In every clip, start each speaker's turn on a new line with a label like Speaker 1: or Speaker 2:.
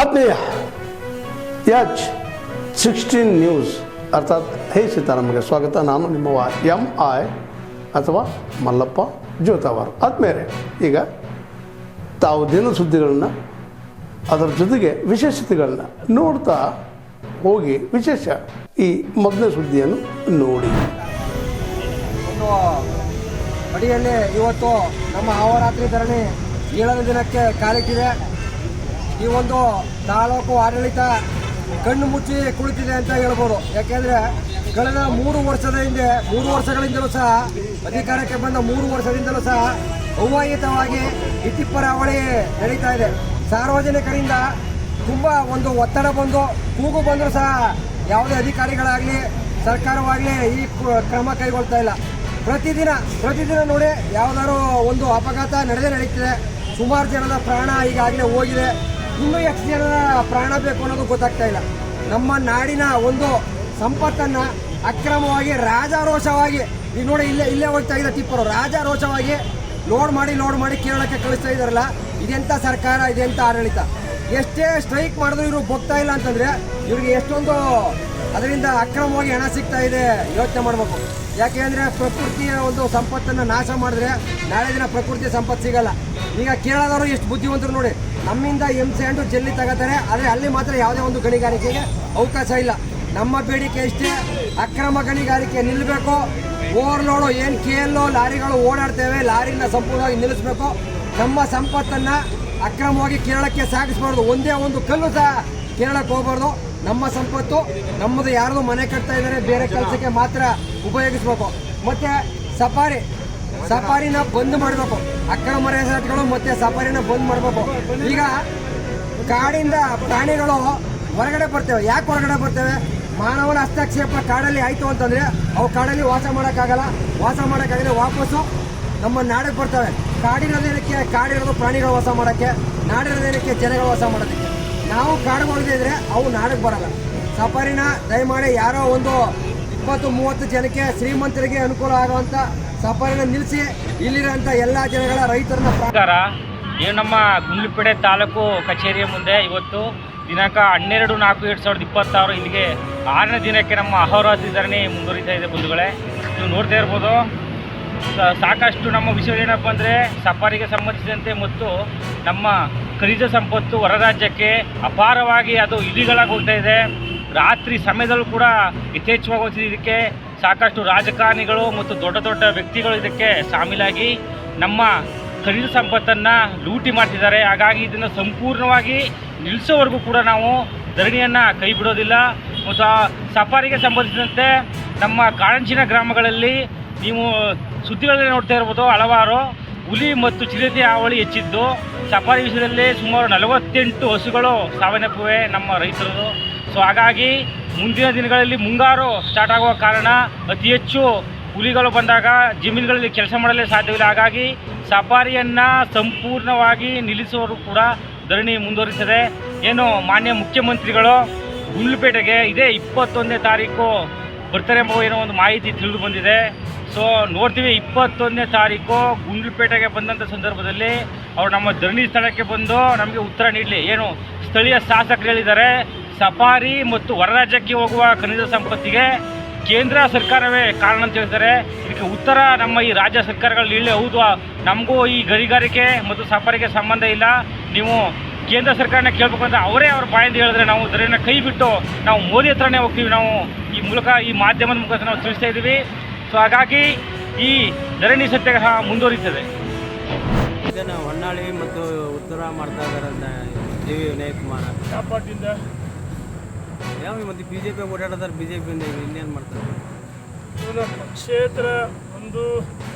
Speaker 1: ಆತ್ಮೀಯ H16 news ಅರ್ಥಾತ್ ಹೇ ಸೀತಾರಾಮಗೆ ಸ್ವಾಗತ. ನಾನು ನಿಮ್ಮವ MI ಅಥವಾ ಮಲ್ಲಪ್ಪ ಜೋತಾವಾರ್. ಆದ್ಮೇಲೆ ಈಗ ತಾವು ದಿನ ಸುದ್ದಿಗಳನ್ನ ಅದರ ಜೊತೆಗೆ ವಿಶೇಷತೆಗಳನ್ನ ನೋಡ್ತಾ ಹೋಗಿ ವಿಶೇಷ ಈ ಮೊದಲನೇ ಸುದ್ದಿಯನ್ನು ನೋಡಿ.
Speaker 2: ಒಂದು ಅಡಿಯಲ್ಲಿ ಇವತ್ತು ನಮ್ಮ ಅಹೋರಾತ್ರಿ ಧರಣಿ 7ನೇ ದಿನಕ್ಕೆ ಕಾಲಿಟ್ಟಿದೆ. ಈ ಒಂದು ತಾಲೂಕು ಆಡಳಿತ ಕಣ್ಣು ಮುಚ್ಚಿ ಕುಳಿತಿದೆ ಅಂತ ಹೇಳ್ಬೋದು. ಯಾಕೆಂದರೆ ಕಳೆದ 3 ವರ್ಷಗಳಿಂದಲೂ ಸಹ ಅಧಿಕಾರಕ್ಕೆ ಬಂದ 3 ವರ್ಷದಿಂದಲೂ ಸಹ ಅವ್ಯಾಹಿತವಾಗಿ ಇತಿಪರಾವಳಿ ನಡೀತಾ ಇದೆ. ಸಾರ್ವಜನಿಕರಿಂದ ತುಂಬ ಒಂದು ಒತ್ತಡ ಬಂದು ಕೂಗು ಬಂದರೂ ಸಹ ಯಾವುದೇ ಅಧಿಕಾರಿಗಳಾಗಲಿ ಸರ್ಕಾರವಾಗಲಿ ಈ ಕ್ರಮ ಕೈಗೊಳ್ತಾ ಇಲ್ಲ. ಪ್ರತಿದಿನ ನೋಡಿ ಯಾವುದಾದ್ರು ಒಂದು ಅಪಘಾತ ನಡೀತಿದೆ. ಸುಮಾರು ಜನರ ಪ್ರಾಣ ಈಗಾಗಲೇ ಹೋಗಿದೆ. ಇನ್ನೂ ಎಷ್ಟು ಜನರ ಪ್ರಾಣ ಬೇಕು ಅನ್ನೋದು ಗೊತ್ತಾಗ್ತಾ ಇಲ್ಲ. ನಮ್ಮ ನಾಡಿನ ಒಂದು ಸಂಪತ್ತನ್ನು ಅಕ್ರಮವಾಗಿ ರಾಜಾರೋಷವಾಗಿ ಈಗ ನೋಡಿ ಇಲ್ಲೇ ಹೋಗ್ತಾ ಇದೆ ಟಿಪ್ಪರು ರಾಜಾರೋಷವಾಗಿ ಲೋಡ್ ಮಾಡಿ ಕೇರಳಕ್ಕೆ ಕಳಿಸ್ತಾ ಇದ್ದಾರಲ್ಲ. ಇದೆಂಥ ಸರ್ಕಾರ, ಇದೆಂಥ ಆಡಳಿತ. ಎಷ್ಟೇ ಸ್ಟ್ರೈಕ್ ಮಾಡಿದ್ರು ಇವರು ಹೋಗ್ತಾ ಇಲ್ಲ ಅಂತಂದರೆ ಇವ್ರಿಗೆ ಎಷ್ಟೊಂದು ಅದರಿಂದ ಅಕ್ರಮವಾಗಿ ಹಣ ಸಿಗ್ತಾ ಇದೆ ಯೋಚನೆ ಮಾಡಬೇಕು. ಯಾಕೆಂದರೆ ಪ್ರಕೃತಿಯ ಒಂದು ಸಂಪತ್ತನ್ನು ನಾಶ ಮಾಡಿದ್ರೆ ನಾಳೆ ದಿನ ಪ್ರಕೃತಿಯ ಸಂಪತ್ತು ಸಿಗಲ್ಲ. ಈಗ ಕೇರಳದವರು ಎಷ್ಟು ಬುದ್ಧಿವಂತರು ನೋಡಿ, ನಮ್ಮಿಂದ ಎಂಸೆಂಟು ಜಲ್ಲಿ ತಗೋತಾರೆ, ಆದರೆ ಅಲ್ಲಿ ಮಾತ್ರ ಯಾವುದೇ ಒಂದು ಗಣಿಗಾರಿಕೆಗೆ ಅವಕಾಶ ಇಲ್ಲ. ನಮ್ಮ ಬೇಡಿಕೆ ಇಷ್ಟೇ, ಅಕ್ರಮ ಗಣಿಗಾರಿಕೆ ನಿಲ್ಲಬೇಕು. ಓವರ್ಲೋಡು ಏನು KL ಲಾರಿಗಳು ಓಡಾಡ್ತೇವೆ, ಲಾರಿನ ಸಂಪೂರ್ಣವಾಗಿ ನಿಲ್ಲಿಸಬೇಕು. ನಮ್ಮ ಸಂಪತ್ತನ್ನು ಅಕ್ರಮವಾಗಿ ಕೇರಳಕ್ಕೆ ಸಾಗಿಸಬಾರ್ದು. ಒಂದೇ ಒಂದು ಕಲ್ಲು ಸಹ ಕೇರಳಕ್ಕೆ ಹೋಗಬಾರ್ದು. ನಮ್ಮ ಸಂಪತ್ತು ನಮ್ಮದು, ಯಾರ್ದು ಮನೆ ಕಟ್ತಾ ಇದ್ದಾರೆ ಬೇರೆ ಕೆಲಸಕ್ಕೆ ಮಾತ್ರ ಉಪಯೋಗಿಸ್ಬೇಕು. ಮತ್ತು ಸಫಾರಿನ ಬಂದ್ ಮಾಡಬೇಕು. ಅಕ್ರಮ ರೆಸಾರ್ಟ್ಗಳು ಮತ್ತು ಸಫಾರಿನ ಬಂದ್ ಮಾಡಬೇಕು. ಈಗ ಕಾಡಿಂದ ಪ್ರಾಣಿಗಳು ಹೊರಗಡೆ ಬರ್ತೇವೆ. ಯಾಕೆ ಹೊರಗಡೆ ಬರ್ತೇವೆ? ಮಾನವನ ಹಸ್ತಕ್ಷೇಪ ಕಾಡಲ್ಲಿ ಆಯಿತು ಅಂತಂದರೆ ಅವು ಕಾಡಲ್ಲಿ ವಾಸ ಮಾಡೋಕ್ಕಾಗಲ್ಲ ವಾಪಸ್ಸು ನಮ್ಮ ನಾಡಿಗೆ ಬರ್ತವೆ. ಕಾಡಿರೋದೇನಕ್ಕೆ? ಕಾಡಿರೋದು ಪ್ರಾಣಿಗಳು ವಾಸ ಮಾಡೋಕ್ಕೆ, ನಾಡಿರೋದೇನಕ್ಕೆ? ಜನಗಳು ವಾಸ ಮಾಡೋದಕ್ಕೆ. ನಾವು ಕಾಡಿಗೆ ಹೋಗದಿದ್ರೆ ಅವು ನಾಡಿಗೆ ಬರೋಲ್ಲ. ಸಫಾರಿನ ದಯಮಾಡಿ ಯಾರೋ ಒಂದು 20-30 ಜನಕ್ಕೆ ಶ್ರೀಮಂತರಿಗೆ ಅನುಕೂಲ ಆಗುವಂಥ ಸಫಾರಿನ ನಿಲ್ಲಿಸಿ ಇಲ್ಲಿರೋಂಥ ಎಲ್ಲ ಜನಗಳ ರೈತರನ್ನ
Speaker 3: ನಮ್ಮ ಗುಂಡ್ಲುಪೇಟೆ ತಾಲೂಕು ಕಚೇರಿಯ ಮುಂದೆ ಇವತ್ತು ದಿನಾಂಕ 12/4/2026 ಇಲ್ಲಿಗೆ 6ನೇ ದಿನಕ್ಕೆ ನಮ್ಮ ಅಹೋರಾತ್ರಿ ಧರಣಿ ಮುಂದುವರಿತಾ ಇದೆ. ಬಂಧುಗಳೇ, ನೀವು ನೋಡ್ತಾ ಇರ್ಬೋದು, ಸಾಕಷ್ಟು ನಮ್ಮ ವಿಷಯ ಏನಪ್ಪ ಅಂದರೆ ಸಫಾರಿಗೆ ಸಂಬಂಧಿಸಿದಂತೆ ಮತ್ತು ನಮ್ಮ ಖನಿಜ ಸಂಪತ್ತು ಹೊರ ರಾಜ್ಯಕ್ಕೆ ಅಪಾರವಾಗಿ ಅದು ಇಲಿಗಳಾಗಿ ಹೋಗ್ತಾ ಇದೆ. ರಾತ್ರಿ ಸಮಯದಲ್ಲೂ ಕೂಡ ಯಥೇಚ್ಛವಾಗಿ ಹೋಗ್ತಿದೆ. ಇದಕ್ಕೆ ಸಾಕಷ್ಟು ರಾಜಕಾರಣಿಗಳು ಮತ್ತು ದೊಡ್ಡ ದೊಡ್ಡ ವ್ಯಕ್ತಿಗಳು ಇದಕ್ಕೆ ಶಾಮೀಲಾಗಿ ನಮ್ಮ ಖನಿಜ ಸಂಪತ್ತನ್ನು ಲೂಟಿ ಮಾಡ್ತಿದ್ದಾರೆ. ಹಾಗಾಗಿ ಇದನ್ನು ಸಂಪೂರ್ಣವಾಗಿ ನಿಲ್ಲಿಸೋವರೆಗೂ ಕೂಡ ನಾವು ಧರಣಿಯನ್ನು ಕೈ ಬಿಡೋದಿಲ್ಲ. ಮತ್ತು ಸಫಾರಿಗೆ ಸಂಬಂಧಿಸಿದಂತೆ ನಮ್ಮ ಕಾಳಂಚಿನ ಗ್ರಾಮಗಳಲ್ಲಿ ನೀವು ಸುದ್ದಿಗಳಲ್ಲಿ ನೋಡ್ತಾ ಇರ್ಬೋದು, ಹಲವಾರು ಹುಲಿ ಮತ್ತು ಚಿರತೆ ಹಾವಳಿ ಹೆಚ್ಚಿದ್ದು. ಸಫಾರಿ ವಿಷಯದಲ್ಲಿ ಸುಮಾರು 48 ಹಸುಗಳು ಸಾವನ್ನಪ್ಪಿವೆ ನಮ್ಮ ರೈತರದು. ಸೊ ಹಾಗಾಗಿ ಮುಂದಿನ ದಿನಗಳಲ್ಲಿ ಮುಂಗಾರು ಸ್ಟಾರ್ಟ್ ಆಗುವ ಕಾರಣ ಅತಿ ಹೆಚ್ಚು ಹುಲಿಗಳು ಬಂದಾಗ ಜಮೀನುಗಳಲ್ಲಿ ಕೆಲಸ ಮಾಡಲು ಸಾಧ್ಯವಿಲ್ಲ. ಹಾಗಾಗಿ ಸಫಾರಿಯನ್ನು ಸಂಪೂರ್ಣವಾಗಿ ನಿಲ್ಲಿಸುವವರು ಕೂಡ ಧರಣಿ ಮುಂದುವರಿಸಿದೆ. ಏನು ಮಾನ್ಯ ಮುಖ್ಯಮಂತ್ರಿಗಳು ಗುಂಡ್ಲುಪೇಟೆಗೆ ಇದೇ 21ನೇ ತಾರೀಕು ಬರ್ತಾರೆ ಎಂಬ ಏನೋ ಒಂದು ಮಾಹಿತಿ ತಿಳಿದು ಬಂದಿದೆ. ಸೊ ನೋಡ್ತೀವಿ, 21ನೇ ತಾರೀಕು ಗುಂಡ್ಲುಪೇಟೆಗೆ ಬಂದಂಥ ಸಂದರ್ಭದಲ್ಲಿ ಅವರು ನಮ್ಮ ಧರಣಿ ಸ್ಥಳಕ್ಕೆ ಬಂದು ನಮಗೆ ಉತ್ತರ ನೀಡಲಿ. ಏನು ಸ್ಥಳೀಯ ಶಾಸಕರು ಹೇಳಿದ್ದಾರೆ, ಸಫಾರಿ ಮತ್ತು ಹೊರ ರಾಜ್ಯಕ್ಕೆ ಹೋಗುವ ಖನಿಜ ಸಂಪತ್ತಿಗೆ ಕೇಂದ್ರ ಸರ್ಕಾರವೇ ಕಾರಣ ಅಂತ ಹೇಳ್ತಾರೆ. ಇದಕ್ಕೆ ಉತ್ತರ ನಮ್ಮ ಈ ರಾಜ್ಯ ಸರ್ಕಾರಗಳು ಹೇಳಿ, ಹೌದು ನಮಗೂ ಈ ಗಣಿಗಾರಿಕೆ ಮತ್ತು ಸಫಾರಿಗೆ ಸಂಬಂಧ ಇಲ್ಲ, ನೀವು ಕೇಂದ್ರ ಸರ್ಕಾರನ ಕೇಳಬೇಕು ಅಂತ ಅವರೇ ಅವ್ರ ಬಾಯಿಂದ ಹೇಳಿದ್ರೆ ನಾವು ಧರಣಿನ ಕೈ ಬಿಟ್ಟು ನಾವು ಮೋದಿ ಹತ್ರನೇ ಹೋಗ್ತೀವಿ. ನಾವು ಈ ಮೂಲಕ ಈ ಮಾಧ್ಯಮದ ಮುಖಾಂತರ ನಾವು ತಿಳಿಸ್ತಾ ಇದ್ದೀವಿ. ಸೊ ಹಾಗಾಗಿ ಈ ಧರಣಿ ಸತ್ಯ ಮುಂದುವರಿತದೆ.
Speaker 4: ಇದನ್ನು ಹೊನ್ನಾಳಿ ಮತ್ತು ಉತ್ತರ ಮಾಡ್ತಾ ಇದ್ದಾರೆ JV ವಿನಯಕುಮಾರ್.
Speaker 5: ಯಾವ ಪಾರ್ಟಿಯಿಂದ?
Speaker 4: ಯಾವ ಮತ್ತು BJP ಓಡಾಡೋದಾರೆ. BJಪಿಯಿಂದ ಇನ್ನೇನು ಮಾಡ್ತಾರೆ?
Speaker 5: ಇವರ ಪಕ್ಷೇತರ ಒಂದು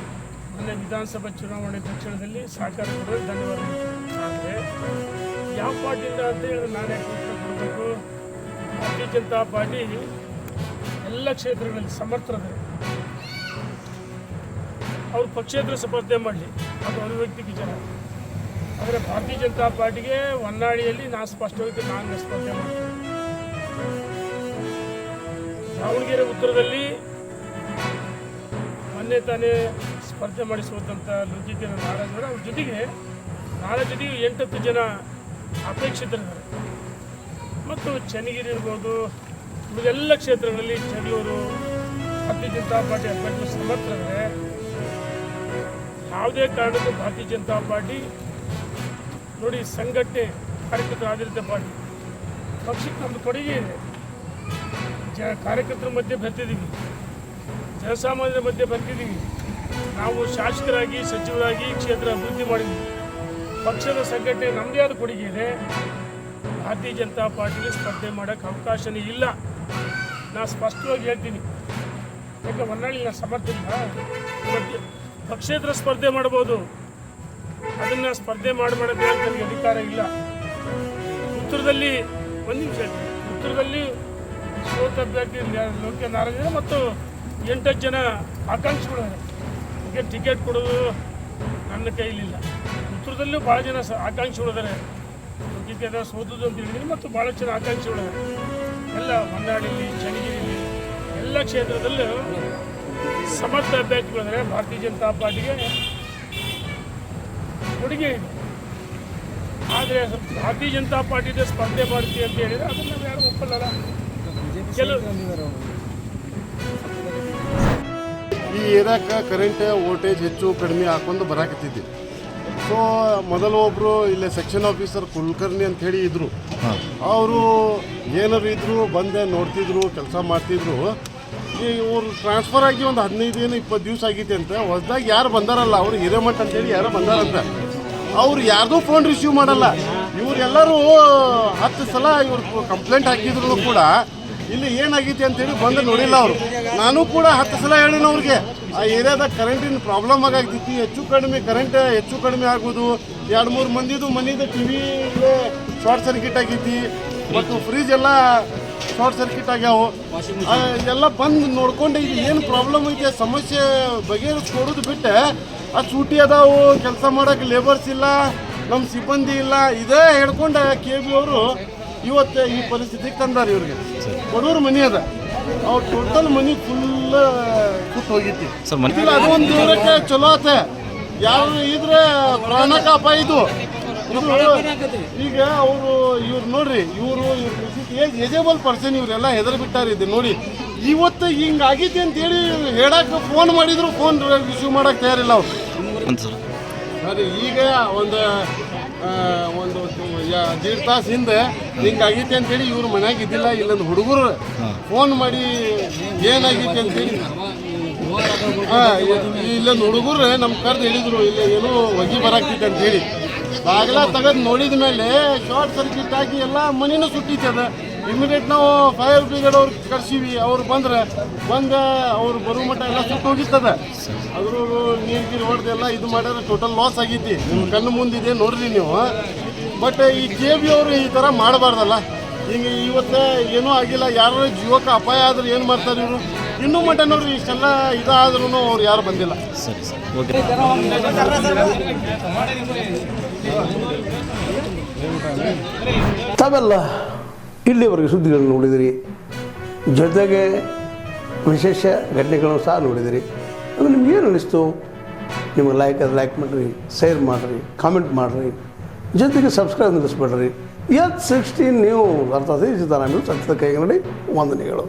Speaker 5: ಮೊನ್ನೆ ವಿಧಾನಸಭಾ ಚುನಾವಣೆ ತಕ್ಷಣದಲ್ಲಿ ಸಹಕಾರ ಕೊಡೋದು ಧನ್ಯವಾದ. ಆದರೆ ಯಾವ ಪಾರ್ಟಿಯಿಂದ ಅಂತ ಹೇಳಿದ್ರೆ ನಾನೇ ಕೊಡಬೇಕು. ಭಾರತೀಯ ಜನತಾ ಪಾರ್ಟಿ ಎಲ್ಲ ಕ್ಷೇತ್ರಗಳಲ್ಲಿ ಸಮರ್ಥರಿದ್ದಾರೆ. ಅವರು ಪಕ್ಷೇತರ ಸ್ಪರ್ಧೆ ಮಾಡಲಿ, ಅದು ಅಭಿವ್ಯಕ್ತಿ ವಿಚಾರ. ಆದರೆ ಭಾರತೀಯ ಜನತಾ ಪಾರ್ಟಿಗೆ ಹೊನ್ನಾಳಿಯಲ್ಲಿ ನಾನು ಸ್ಪಷ್ಟವಾಗಿ ನಾನು ಸ್ಪರ್ಧೆ ಮಾಡ್ತೀನಿ. ದಾವಣಗೆರೆ ಉತ್ತರದಲ್ಲಿ ಮೊನ್ನೆ ತಾನೇ ಸ್ಪರ್ಧೆ ಮಾಡಿಸುವಂಥ ಲೋಕಿತ ನಾರಾಜ್ ಅವ್ರ ಜೊತೆಗೆ 8-10 ಜನ ಅಪೇಕ್ಷಿತರಿದ್ದಾರೆ. ಮತ್ತು ಚನ್ನಗಿರಿ ಇರ್ಬೋದು, ಉಳಿದೆಲ್ಲ ಕ್ಷೇತ್ರಗಳಲ್ಲಿ ಯಡಿಯೂರು ಭಾರತೀಯ ಜನತಾ ಪಾರ್ಟಿ ಅಭ್ಯರ್ಥಿ ಸಮರ್ಥರಾದರೆ ಯಾವುದೇ ಕಾರಣಕ್ಕೂ ಭಾರತೀಯ ಜನತಾ ಪಾರ್ಟಿ ನೋಡಿ ಸಂಘಟನೆ ಕಾರ್ಯಕರ್ತರ ಆಧಾರಿತ ಪಾರ್ಟಿ, ಪಕ್ಷಕ್ಕೆ ನಮ್ಮದು ಕೊಡುಗೆ ಇದೆ. ಕಾರ್ಯಕರ್ತರ ಮಧ್ಯೆ ಬೆರ್ತಿದ್ದೀವಿ, ಜನಸಾಮಾನ್ಯರ ಮಧ್ಯೆ ಬೆರ್ತಿದ್ದೀವಿ. ನಾವು ಶಾಸಕರಾಗಿ ಸಚಿವರಾಗಿ ಕ್ಷೇತ್ರ ಅಭಿವೃದ್ಧಿ ಮಾಡಿದ್ವಿ. ಪಕ್ಷದ ಸಂಘಟನೆ ನಮ್ಮದೇ ಆದ ಕೊಡುಗೆ ಇದೆ. ಭಾರತೀಯ ಜನತಾ ಪಾರ್ಟಿಗೆ ಸ್ಪರ್ಧೆ ಮಾಡೋಕ್ಕೆ ಅವಕಾಶನೇ ಇಲ್ಲ. ನಾನು ಸ್ಪಷ್ಟವಾಗಿ ಹೇಳ್ತೀನಿ, ಯಾಕೆ ಹೊನ್ನಾಳಿ ನಾನು ಸಮರ್ಥ ಇಲ್ಲ. ಪಕ್ಷೇತರ ಸ್ಪರ್ಧೆ ಮಾಡ್ಬೋದು, ಅದನ್ನು ಸ್ಪರ್ಧೆ ಮಾಡೋಕ್ಕೆ ನನಗೆ ಅಧಿಕಾರ ಇಲ್ಲ. ಉತ್ತರದಲ್ಲಿ ಒಂದು ನಿಮಿಷ ಹೇಳ್ತೀನಿ, ಉತ್ತರದಲ್ಲಿ ಸೋತ ಅಭ್ಯರ್ಥಿ ಲೋಕೆ ನಾರಾಯಣ ಮತ್ತು 8 ಜನ ಆಕಾಂಕ್ಷಿಗಳು ಅದಕ್ಕೆ ಟಿಕೆಟ್ ಕೊಡೋದು ನನ್ನ ಕೈಲಿಲ್ಲ. ಉತ್ತರದಲ್ಲೂ ಭಾಳ ಜನ ಆಕಾಂಕ್ಷಿಗಳಿದ್ದಾರೆ, ಟಿಕೆಟ್ ಸೋತದ್ದು ಅಂತ ಹೇಳಿದ್ದೀನಿ. ಮತ್ತು ಭಾಳ ಜನ ಆಕಾಂಕ್ಷಿಗಳಿದ್ದಾರೆ ಎಲ್ಲ ಹೊನ್ನಾಳಿಲಿ, ಚನ್ನಗಿರಿಲಿ, ಎಲ್ಲ ಕ್ಷೇತ್ರದಲ್ಲೂ ಸಮರ್ಥ ಅಭ್ಯರ್ಥಿಗಳಿದ್ದಾರೆ. ಭಾರತೀಯ ಜನತಾ ಪಾರ್ಟಿಗೆ ಕೊಡುಗೆ ಇದೆ. ಆದರೆ ಭಾರತೀಯ ಜನತಾ ಪಾರ್ಟಿಗೆ ಸ್ಪರ್ಧೆ ಮಾಡ್ತೀವಿ ಅಂತ ಹೇಳಿದರೆ ಅದನ್ನು ನಾವು ಯಾರು ಒಪ್ಪಲ್ಲ. ಕೆಲವು
Speaker 6: ಈ ಏರಿಯಾಕ್ಕೆ ಕರೆಂಟ್ ವೋಲ್ಟೇಜ್ ಹೆಚ್ಚು ಕಡಿಮೆ ಹಾಕೊಂಡು ಬರಾಕತ್ತಿದ್ದೆ. ಸೊ ಮೊದಲು ಒಬ್ಬರು ಇಲ್ಲೇ ಸೆಕ್ಷನ್ ಆಫೀಸರ್ ಕುಲಕರ್ಣಿ ಅಂತ ಹೇಳಿ ಇದ್ದರು. ಅವರು ಏನಾರು ಇದ್ದರು ಬಂದೆ ನೋಡ್ತಿದ್ರು, ಕೆಲಸ ಮಾಡ್ತಿದ್ರು. ಇವ್ರು ಟ್ರಾನ್ಸ್ಫರ್ ಆಗಿ ಒಂದು 15-20 ದಿವಸ ಆಗೈತೆ ಅಂತ. ಹೊಸದಾಗಿ ಯಾರು ಬಂದಾರಲ್ಲ ಅವರು ಹಿರೇಮಠ ಅಂತೇಳಿ ಯಾರೋ ಬಂದಾರಂತ. ಅವ್ರು ಯಾರ್ದೂ ಫೋನ್ ರಿಸೀವ್ ಮಾಡಲ್ಲ. ಇವರೆಲ್ಲರೂ 10 ಸಲ ಇವ್ರು ಕಂಪ್ಲೇಂಟ್ ಹಾಕಿದ್ರು ಕೂಡ ಇಲ್ಲಿ ಏನಾಗೈತಿ ಅಂತೇಳಿ ಬಂದು ನೋಡಿಲ್ಲ ಅವರು. ನಾನು ಕೂಡ 10 ಸಲ ಹೇಳಿನ ಅವ್ರಿಗೆ ಆ ಏರಿಯಾದಾಗ ಕರೆಂಟಿನ ಪ್ರಾಬ್ಲಮ್ ಆಗೈತಿ, ಹೆಚ್ಚು ಕಡಿಮೆ ಆಗೋದು. 2-3 ಮಂದಿದು ಮನೆದು TV ಶಾರ್ಟ್ ಸರ್ಕ್ಯೂಟ್ ಆಗೈತಿ ಮತ್ತು ಫ್ರಿಜ್ ಎಲ್ಲ ಶಾರ್ಟ್ ಸರ್ಕ್ಯೂಟ್ ಆಗ್ಯಾವು. ಎಲ್ಲ ಬಂದು ನೋಡ್ಕೊಂಡು ಇದು ಏನು ಪ್ರಾಬ್ಲಮ್ ಐತೆ ಸಮಸ್ಯೆ ಬಗೆಹರಿಸ್ಕೊಡೋದು ಬಿಟ್ಟು ಅದು ಸೂಟಿ ಅದಾವು, ಕೆಲಸ ಮಾಡೋಕ್ಕೆ ಲೇಬರ್ಸ್ ಇಲ್ಲ, ನಮ್ಮ ಸಿಬ್ಬಂದಿ ಇಲ್ಲ, ಇದೇ ಹೇಳ್ಕೊಂಡು KB ಅವರು ಇವತ್ತು ಈ ಪರಿಸ್ಥಿತಿಗೆ ತಂದಾರೆ. ಇವ್ರಿಗೆ ಬಡವ್ರ ಮನೆ ಅದ, ಅವ್ರು ಟೋಟಲ್ ಮನಿ ಫುಲ್ ಸುಟ್ಟು ಹೋಗಿತ್ತು. ಅದು ಒಂದು ದೂರಕ್ಕೆ ಚಲೋ ಆತ, ಯಾರು ಇದ್ರೆ ಪ್ರಾಣಕ್ಕೆ ಅಪಾಯ ಇದು. ಈಗ ಅವರು ಇವ್ರು ನೋಡ್ರಿ, ಇವರು ಎಜೇಬಲ್ ಪರ್ಸನ್, ಇವರೆಲ್ಲ ಹೆದರ್ ಬಿಟ್ಟಾರ. ಇದು ನೋಡಿ ಇವತ್ತು ಹಿಂಗಾಗೈತಿ ಅಂತೇಳಿ ಹೇಳಕ್ಕೆ ಫೋನ್ ಮಾಡಿದ್ರು ಫೋನ್ ರಿಸೀವ್ ಮಾಡಕ್ಕೆ ತಯಾರಿಲ್ಲ ಅವ್ರು. ಅದೇ ಈಗ ಒಂದು 1.5 ತಾಸು ಹಿಂದೆ ಹಿಂಗಾಗೈತಿ ಅಂತೇಳಿ ಇವ್ರು ಮನ್ಯಾಗ ಇದ್ದಿಲ್ಲ. ಇಲ್ಲೊಂದು ಹುಡುಗರು ಫೋನ್ ಮಾಡಿ ಏನಾಗೈತಿ ಅಂತೇಳಿ ಇಲ್ಲೊಂದು ಹುಡುಗರು ನಮ್ಮ ಕರೆದು ಹೇಳಿದ್ರು, ಇಲ್ಲ ಏನೋ ಹೊಗೆ ಬರಾಕ್ತೈತೆ ಅಂತೇಳಿ. ಬಾಗಿಲ ತೆಗೆದು ನೋಡಿದ ಮೇಲೆ ಶಾರ್ಟ್ ಸರ್ಕ್ಯೂಟ್ ಆಗಿ ಎಲ್ಲ ಮನೆಯೂ ಸುಟ್ಟಿತ್ತು. ಅದು ಇಮಿಡಿಯೇಟ್ ನಾವು ಫೈರ್ ಬ್ರಿಗೇಡ್ ಅವ್ರು ಕರ್ಸೀವಿ. ಅವ್ರು ಬಂದು ಅವ್ರು ಬರೋ ಮಟ್ಟ ಎಲ್ಲ ಸುಟ್ಟು ಹೋಗಿತ್ತದ. ಅದ್ರ ನೀರು ಹೊಡೆದೆಲ್ಲ ಇದು ಮಾಡಿದ್ರೆ ಟೋಟಲ್ ಲಾಸ್ ಆಗೈತಿ. ನಿಮ್ಮ ಕಣ್ಣು ಮುಂದಿದೆ ನೋಡ್ರಿ ನೀವು. ಬಟ್ ಈ KB ಅವರು ಈ ಥರ ಮಾಡಬಾರ್ದಲ್ಲ. ಹಿಂಗೆ ಇವತ್ತು ಏನೂ ಆಗಿಲ್ಲ, ಯಾರು ಜೀವಕ್ಕೆ ಅಪಾಯ ಆದ್ರೆ ಏನು ಮಾಡ್ತಾರೆ ಇವರು? ಇನ್ನೂ ಮಟ್ಟ ನೋಡ್ರಿ ಇಷ್ಟೆಲ್ಲ ಇದಾದ್ರೂ ಅವ್ರು ಯಾರು ಬಂದಿಲ್ಲ.
Speaker 7: ಸರಿ ಸರ್, ಓಕೆ.
Speaker 1: ತಾವೆಲ್ಲ ಇಲ್ಲಿವರೆಗೆ ಸುದ್ದಿಗಳನ್ನು ನೋಡಿದಿರಿ, ಜೊತೆಗೆ ವಿಶೇಷ ಘಟನೆಗಳನ್ನು ಸಹ ನೋಡಿದಿರಿ. ಅದು ನಿಮ್ಗೇನು ಅನ್ನಿಸ್ತು? ನಿಮಗೆ ಲೈಕ್ ಮಾಡಿರಿ, ಶೇರ್ ಮಾಡಿರಿ, ಕಾಮೆಂಟ್ ಮಾಡಿರಿ, ಜೊತೆಗೆ ಸಬ್ಸ್ಕ್ರೈಬ್ ನಿಲ್ಲಿಸ್ಬೇಡ್ರಿ. H16 ನ್ಯೂಸ್ ಅರ್ಥಾತ್ ಈ ಸಿದ್ದರಾಮಯ್ಯ ಸತ್ಯದ ಕೈಗನ್ನಡಿ ವಂದನೆಗಳು.